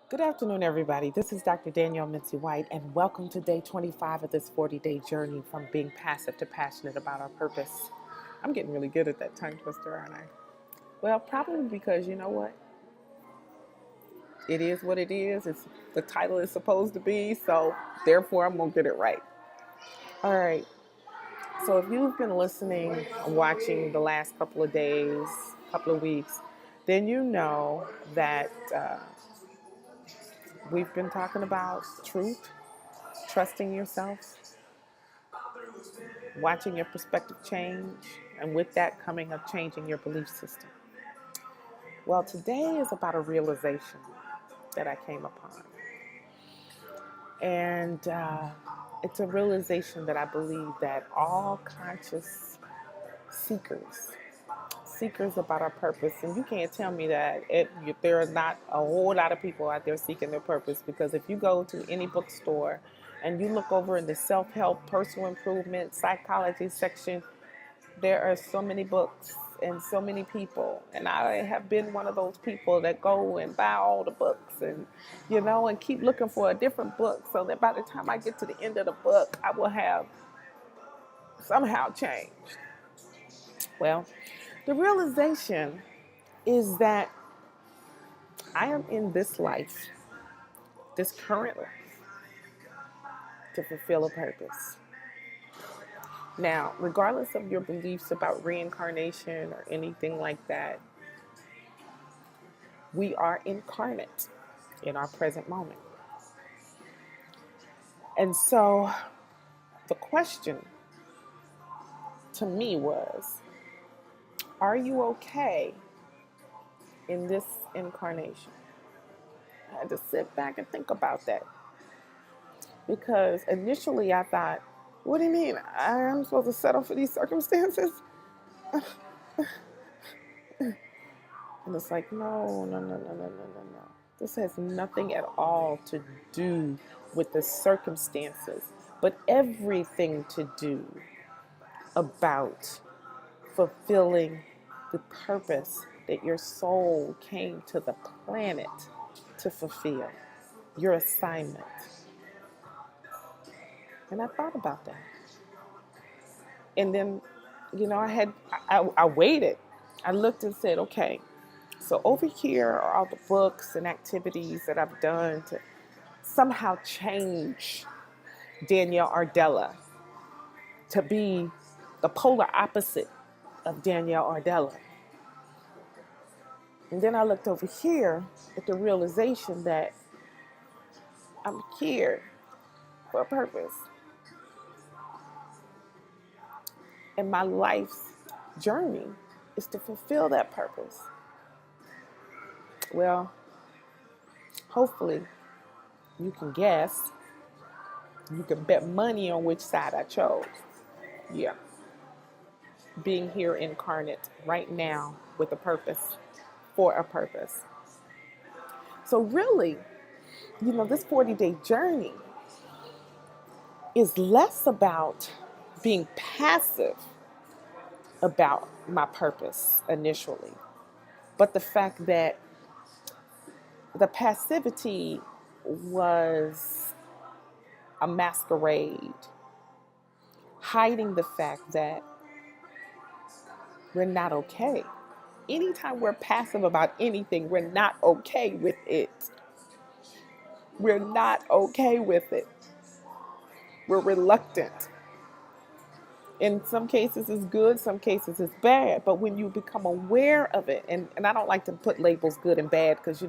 Good afternoon, everybody. This is Dr. Danielle Mincy White, and welcome to day 25 of this 40-day journey from being passive to passionate about our purpose. I'm getting really good at that tongue twister, aren't I? Well, probably because you know what? It is what it is. It's the title is supposed to be, so therefore I'm gonna get it right. All right. So if you've been listening, watching the last couple of days, couple of weeks, then you know that we've been talking about truth, trusting yourself, watching your perspective change, and with that coming of changing your belief system. Well, today is about a realization that I came upon. And it's a realization that I believe that all conscious seekers about our purpose, and you can't tell me that there are not a whole lot of people out there seeking their purpose, because if you go to any bookstore and you look over in the self-help, personal improvement, psychology section, there are so many books and so many people, and I have been one of those people that go and buy all the books and and keep looking for a different book so that by the time I get to the end of the book I will have somehow changed. Well, the realization is that I am in this life, this current life, to fulfill a purpose. Now, regardless of your beliefs about reincarnation or anything like that, we are incarnate in our present moment. And so the question to me was, are you okay in this incarnation? I had to sit back and think about that, because initially I thought, what do you mean? I am supposed to settle for these circumstances? And it's like, no, no, no, no, no, no, no, no. This has nothing at all to do with the circumstances, but everything to do about fulfilling the purpose that your soul came to the planet to fulfill, your assignment. And I thought about that. And then, I waited. I looked and said, okay, so over here are all the books and activities that I've done to somehow change Danielle Ardella to be the polar opposite of Danielle Ardella. And then I looked over here at the realization that I'm here for a purpose. And my life's journey is to fulfill that purpose. Well, hopefully you can guess. You can bet money on which side I chose. Yeah. Being here incarnate right now with a purpose, for a purpose. So really, this 40-day journey is less about being passive about my purpose initially, but the fact that the passivity was a masquerade, hiding the fact that we're not okay. Anytime we're passive about anything, we're not okay with it. We're not okay with it. We're reluctant. In some cases it's good, some cases it's bad. But when you become aware of it, and I don't like to put labels good and bad because,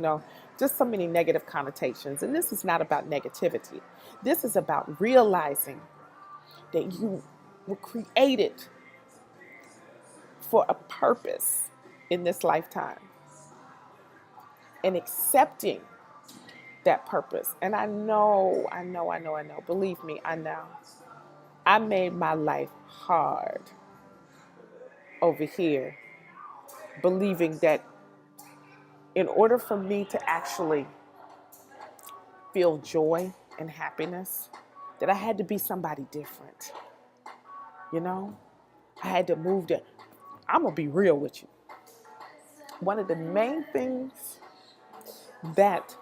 just so many negative connotations. And this is not about negativity. This is about realizing that you were created for a purpose in this lifetime and accepting that purpose. And I know. Believe me, I know. I made my life hard over here, believing that in order for me to actually feel joy and happiness, that I had to be somebody different. I had to move to, I'm going to be real with you. One of the main things that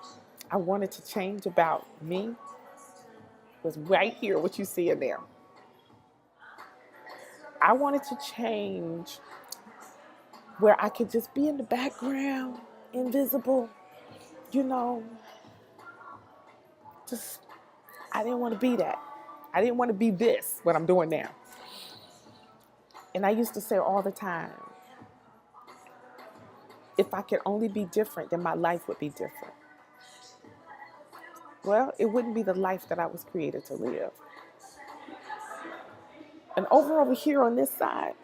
I wanted to change about me was right here, what you see in there. I wanted to change where I could just be in the background, invisible, you know, just, I didn't want to be that. I didn't want to be this, what I'm doing now. And I used to say all the time, if I could only be different, then my life would be different. Well, it wouldn't be the life that I was created to live. And over here on this side,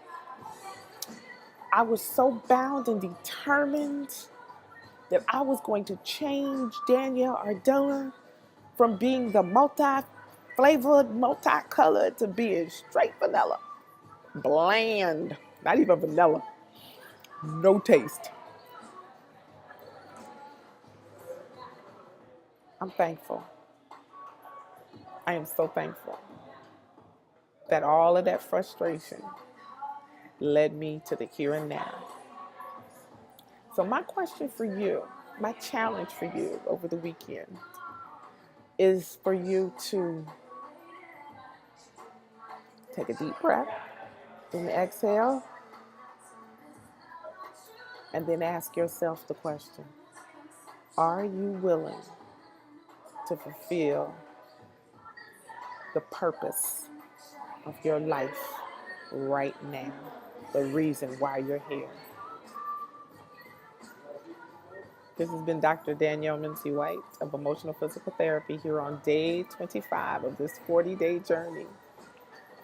I was so bound and determined that I was going to change Danielle Ardona from being the multi-flavored, multicolored to being straight vanilla. Bland, not even vanilla, no taste. I'm thankful. I am so thankful that all of that frustration led me to the here and now. So my question for you, my challenge for you over the weekend is for you to take a deep breath, then exhale, and then ask yourself the question, are you willing to fulfill the purpose of your life right now, the reason why you're here? This has been Dr. Danielle Mincy White of Emotional Physical Therapy here on day 25 of this 40-day journey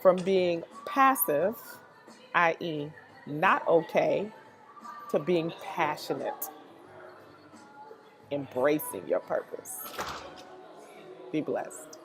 from being passive, i.e., not okay, to being passionate, embracing your purpose. Be blessed.